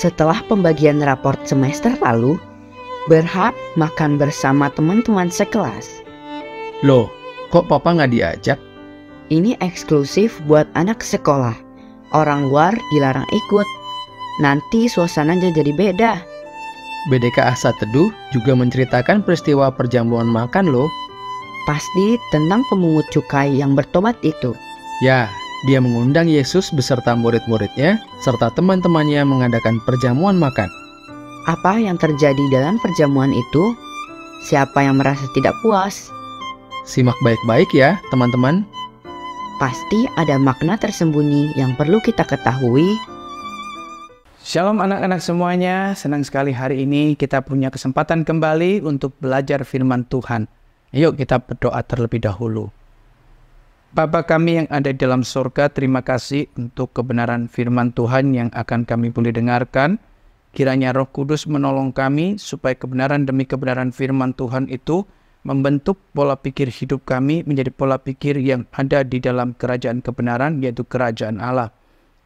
Setelah pembagian raport semester lalu, berhak makan bersama teman-teman sekelas. Loh, kok papa nggak diajak? Ini eksklusif buat anak sekolah. Orang luar dilarang ikut. Nanti suasananya jadi beda. BDK Asa Teduh juga menceritakan peristiwa perjamuan makan loh. Pasti tentang pemungut cukai yang bertobat itu. Ya, dia mengundang Yesus beserta murid-muridnya serta teman-temannya mengadakan perjamuan makan. Apa yang terjadi dalam perjamuan itu? Siapa yang merasa tidak puas? Simak baik-baik ya, teman-teman. Pasti ada makna tersembunyi yang perlu kita ketahui. Shalom anak-anak semuanya, senang sekali hari ini kita punya kesempatan kembali untuk belajar firman Tuhan. Yuk kita berdoa terlebih dahulu. Bapa kami yang ada di dalam surga, terima kasih untuk kebenaran firman Tuhan yang akan kami boleh dengarkan. Kiranya Roh Kudus menolong kami supaya kebenaran demi kebenaran firman Tuhan itu membentuk pola pikir hidup kami menjadi pola pikir yang ada di dalam kerajaan kebenaran, yaitu kerajaan Allah.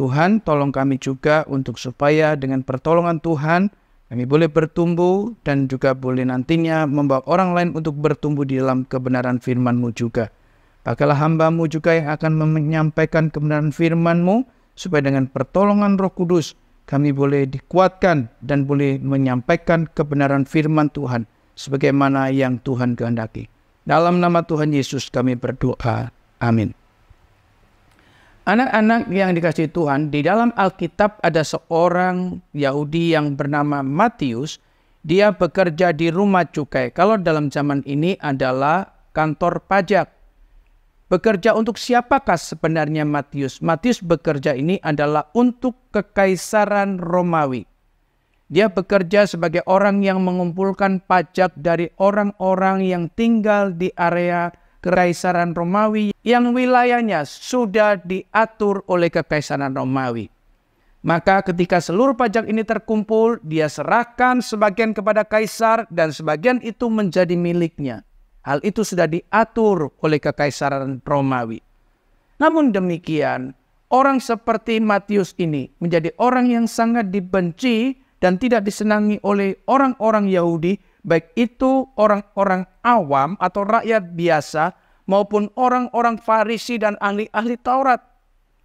Tuhan, tolong kami juga untuk supaya dengan pertolongan Tuhan, kami boleh bertumbuh dan juga boleh nantinya membawa orang lain untuk bertumbuh di dalam kebenaran firman-Mu juga. Pakailah hamba-Mu juga yang akan menyampaikan kebenaran firman-Mu, supaya dengan pertolongan Roh Kudus, kami boleh dikuatkan dan boleh menyampaikan kebenaran firman Tuhan, sebagaimana yang Tuhan kehendaki. Dalam nama Tuhan Yesus kami berdoa. Amin. Anak-anak yang dikasihi Tuhan, di dalam Alkitab ada seorang Yahudi yang bernama Matius. Dia bekerja di rumah cukai. Kalau dalam zaman ini adalah kantor pajak. Bekerja untuk siapakah sebenarnya Matius? Matius bekerja ini adalah untuk Kekaisaran Romawi. Dia bekerja sebagai orang yang mengumpulkan pajak dari orang-orang yang tinggal di area Kekaisaran Romawi yang wilayahnya sudah diatur oleh Kekaisaran Romawi. Maka ketika seluruh pajak ini terkumpul, dia serahkan sebagian kepada kaisar dan sebagian itu menjadi miliknya. Hal itu sudah diatur oleh Kekaisaran Romawi. Namun demikian, orang seperti Matius ini menjadi orang yang sangat dibenci dan tidak disenangi oleh orang-orang Yahudi, baik itu orang-orang awam atau rakyat biasa maupun orang-orang Farisi dan ahli-ahli Taurat.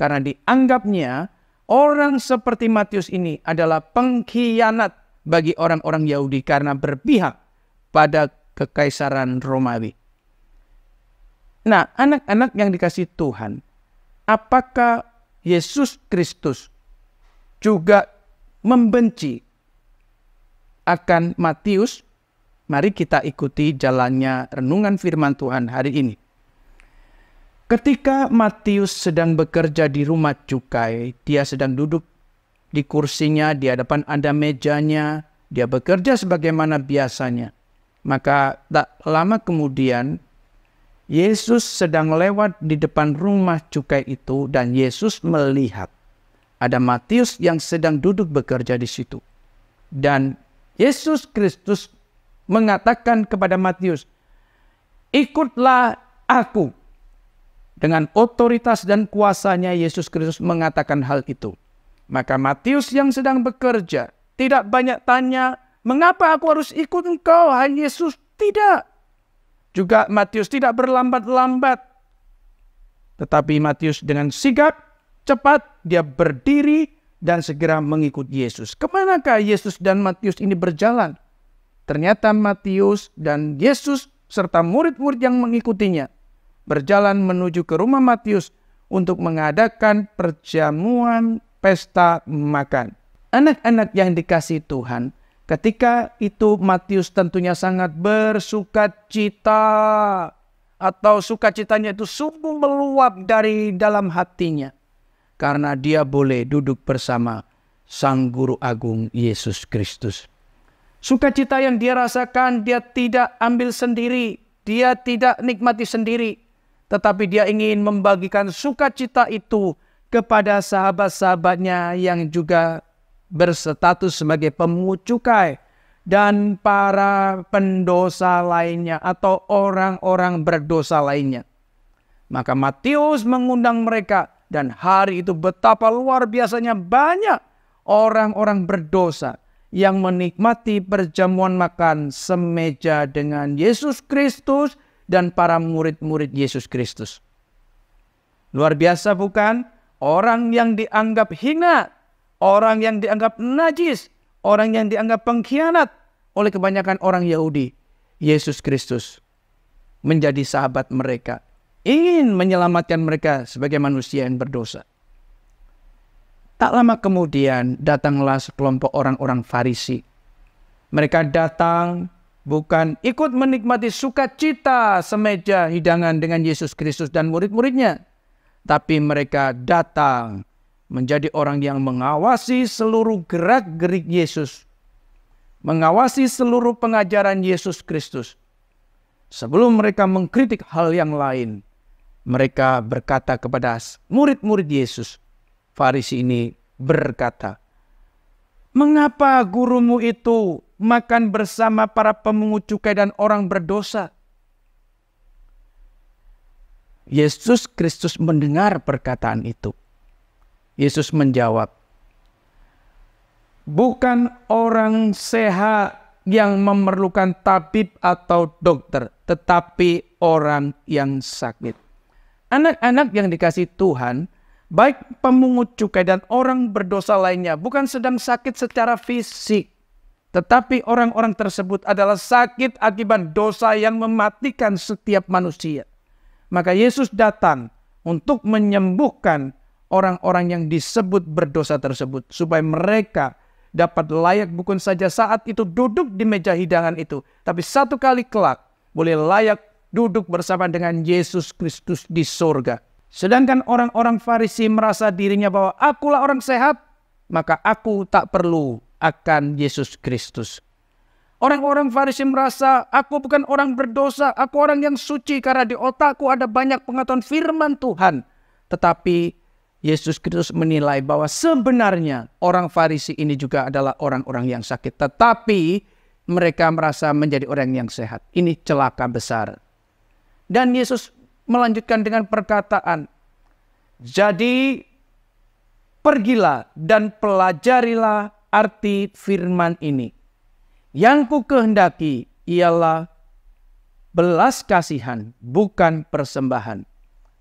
Karena dianggapnya orang seperti Matius ini adalah pengkhianat bagi orang-orang Yahudi karena berpihak pada Kekaisaran Romawi. Nah, anak-anak yang dikasihi Tuhan, apakah Yesus Kristus juga membenci akan Matius? Mari kita ikuti jalannya renungan firman Tuhan hari ini. Ketika Matius sedang bekerja di rumah cukai, dia sedang duduk di kursinya, di hadapan ada mejanya, dia bekerja sebagaimana biasanya. Maka tak lama kemudian, Yesus sedang lewat di depan rumah cukai itu dan Yesus melihat ada Matius yang sedang duduk bekerja di situ. Dan Yesus Kristus mengatakan kepada Matius, "Ikutlah aku." Dengan otoritas dan kuasanya Yesus Kristus mengatakan hal itu. Maka Matius yang sedang bekerja tidak banyak tanya, "Mengapa aku harus ikut engkau, hai Yesus?" Tidak. Juga Matius tidak berlambat-lambat. Tetapi Matius dengan sigap, cepat, dia berdiri dan segera mengikut Yesus. Kemanakah Yesus dan Matius ini berjalan? Ternyata Matius dan Yesus serta murid-murid yang mengikutinya berjalan menuju ke rumah Matius untuk mengadakan perjamuan pesta makan. Anak-anak yang dikasihi Tuhan, ketika itu Matius tentunya sangat bersukacita, atau sukacitanya itu sungguh meluap dari dalam hatinya, karena dia boleh duduk bersama Sang Guru Agung Yesus Kristus. Sukacita yang dia rasakan, dia tidak ambil sendiri, dia tidak nikmati sendiri, tetapi dia ingin membagikan sukacita itu kepada sahabat-sahabatnya yang juga berstatus sebagai pemungut cukai dan para pendosa lainnya atau orang-orang berdosa lainnya. Maka Matius mengundang mereka dan hari itu betapa luar biasanya banyak orang-orang berdosa yang menikmati perjamuan makan semeja dengan Yesus Kristus dan para murid-murid Yesus Kristus. Luar biasa bukan? Orang yang dianggap hina, orang yang dianggap najis, orang yang dianggap pengkhianat oleh kebanyakan orang Yahudi, Yesus Kristus menjadi sahabat mereka, ingin menyelamatkan mereka sebagai manusia yang berdosa. Tak lama kemudian datanglah sekelompok orang-orang Farisi. Mereka datang bukan ikut menikmati sukacita semeja hidangan dengan Yesus Kristus dan murid-muridnya, tapi mereka datang menjadi orang yang mengawasi seluruh gerak-gerik Yesus, mengawasi seluruh pengajaran Yesus Kristus. Sebelum mereka mengkritik hal yang lain, mereka berkata kepada murid-murid Yesus, Farisi ini berkata, "Mengapa gurumu itu makan bersama para pemungut cukai dan orang berdosa?" Yesus Kristus mendengar perkataan itu. Yesus menjawab, "Bukan orang sehat yang memerlukan tabib atau dokter, tetapi orang yang sakit." Anak-anak yang dikasihi Tuhan, baik pemungut cukai dan orang berdosa lainnya bukan sedang sakit secara fisik, tetapi orang-orang tersebut adalah sakit akibat dosa yang mematikan setiap manusia. Maka Yesus datang untuk menyembuhkan orang-orang yang disebut berdosa tersebut, supaya mereka dapat layak bukan saja saat itu duduk di meja hidangan itu, tapi satu kali kelak boleh layak duduk bersama dengan Yesus Kristus di surga. Sedangkan orang-orang Farisi merasa dirinya bahwa akulah orang sehat, maka aku tak perlu akan Yesus Kristus. Orang-orang Farisi merasa aku bukan orang berdosa, aku orang yang suci karena di otakku ada banyak pengetahuan firman Tuhan. Tetapi Yesus Kristus menilai bahwa sebenarnya orang Farisi ini juga adalah orang-orang yang sakit, tetapi mereka merasa menjadi orang yang sehat. Ini celaka besar. Dan Yesus melanjutkan dengan perkataan, "Jadi pergilah dan pelajarilah arti firman ini. Yang ku kehendaki ialah belas kasihan, bukan persembahan."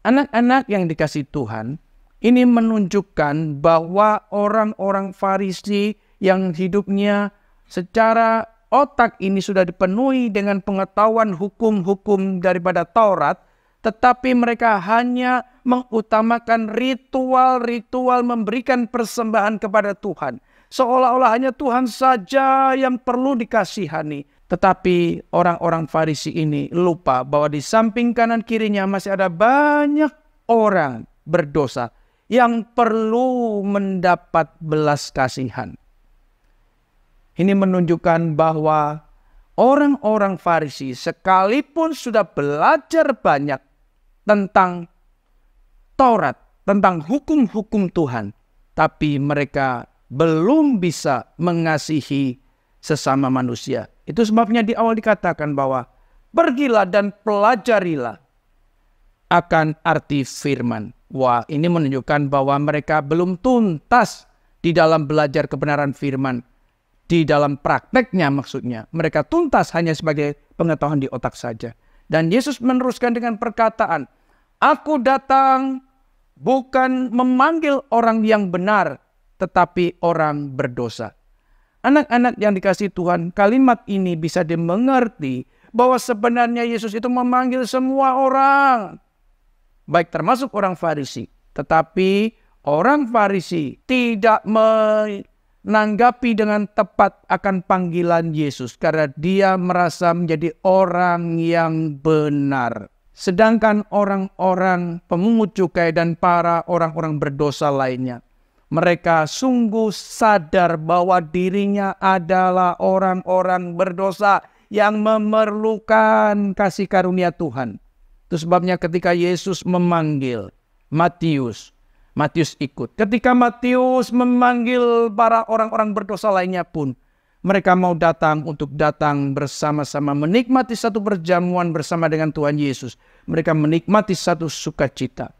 Anak-anak yang dikasihi Tuhan, ini menunjukkan bahwa orang-orang Farisi yang hidupnya secara otak ini sudah dipenuhi dengan pengetahuan hukum-hukum daripada Taurat, tetapi mereka hanya mengutamakan ritual-ritual memberikan persembahan kepada Tuhan. Seolah-olah hanya Tuhan saja yang perlu dikasihani. Tetapi orang-orang Farisi ini lupa bahwa di samping kanan kirinya masih ada banyak orang berdosa yang perlu mendapat belas kasihan. Ini menunjukkan bahwa orang-orang Farisi sekalipun sudah belajar banyak tentang Taurat, tentang hukum-hukum Tuhan, tapi mereka belum bisa mengasihi sesama manusia. Itu sebabnya di awal dikatakan bahwa pergilah dan pelajarilah akan arti firman. Wah, ini menunjukkan bahwa mereka belum tuntas di dalam belajar kebenaran firman. Di dalam prakteknya maksudnya. Mereka tuntas hanya sebagai pengetahuan di otak saja. Dan Yesus meneruskan dengan perkataan, "Aku datang bukan memanggil orang yang benar, tetapi orang berdosa." Anak-anak yang dikasihi Tuhan, kalimat ini bisa dimengerti bahwa sebenarnya Yesus itu memanggil semua orang, baik termasuk orang Farisi. Tetapi orang Farisi tidak menanggapi dengan tepat akan panggilan Yesus karena dia merasa menjadi orang yang benar. Sedangkan orang-orang pemungut cukai dan para orang-orang berdosa lainnya, mereka sungguh sadar bahwa dirinya adalah orang-orang berdosa yang memerlukan kasih karunia Tuhan. Itu sebabnya ketika Yesus memanggil Matius ikut. Ketika Matius memanggil para orang-orang berdosa lainnya pun, mereka mau datang untuk datang bersama-sama menikmati satu perjamuan bersama dengan Tuhan Yesus. Mereka menikmati satu sukacita.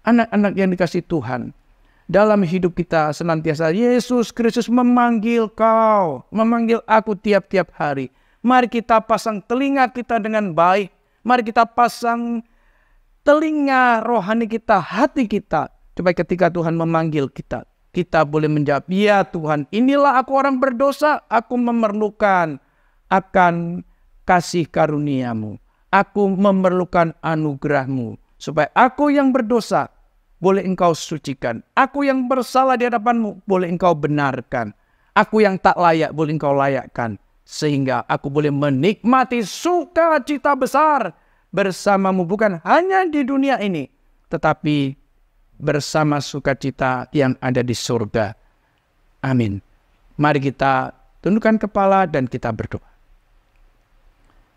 Anak-anak yang dikasihi Tuhan, dalam hidup kita senantiasa Yesus Kristus memanggil kau, memanggil aku tiap-tiap hari. Mari kita pasang telinga kita dengan baik. Mari kita pasang telinga rohani kita, hati kita. Supaya ketika Tuhan memanggil kita, kita boleh menjawab, ya Tuhan, inilah aku orang berdosa, aku memerlukan akan kasih karunia-Mu. Aku memerlukan anugerah-Mu. Supaya aku yang berdosa, boleh Engkau sucikan. Aku yang bersalah di hadapan-Mu, boleh Engkau benarkan. Aku yang tak layak, boleh Engkau layakkan. Sehingga aku boleh menikmati sukacita besar bersama-Mu, bukan hanya di dunia ini, tetapi bersama sukacita yang ada di surga. Amin. Mari kita tundukkan kepala dan kita berdoa.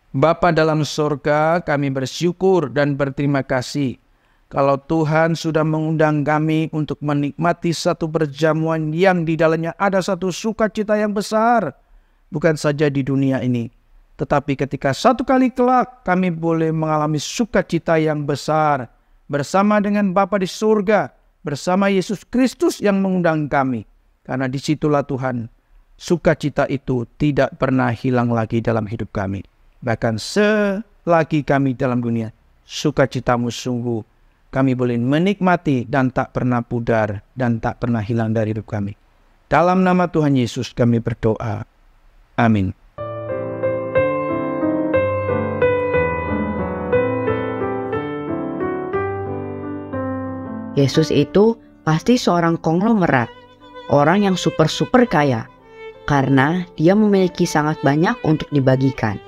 Bapa dalam surga, kami bersyukur dan berterima kasih kalau Tuhan sudah mengundang kami untuk menikmati satu perjamuan yang di dalamnya ada satu sukacita yang besar. Bukan saja di dunia ini, tetapi ketika satu kali kelak kami boleh mengalami sukacita yang besar bersama dengan Bapa di surga, bersama Yesus Kristus yang mengundang kami. Karena disitulah Tuhan, sukacita itu tidak pernah hilang lagi dalam hidup kami. Bahkan selagi kami dalam dunia, sukacita-Mu sungguh kami boleh menikmati dan tak pernah pudar dan tak pernah hilang dari hidup kami. Dalam nama Tuhan Yesus kami berdoa. Amin. Yesus itu pasti seorang konglomerat, orang yang super kaya, karena dia memiliki sangat banyak untuk dibagikan.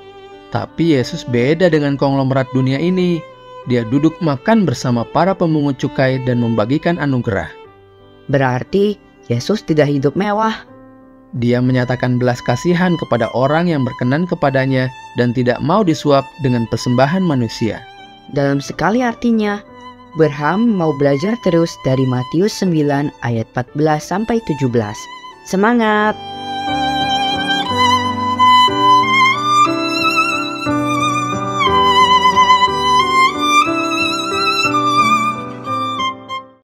Tapi Yesus beda dengan konglomerat dunia ini. Dia duduk makan bersama para pemungut cukai dan membagikan anugerah. Berarti Yesus tidak hidup mewah. Dia menyatakan belas kasihan kepada orang yang berkenan kepadanya dan tidak mau disuap dengan persembahan manusia. Dalam sekali artinya, Abraham mau belajar terus dari Matius 9 ayat 14-17. Semangat!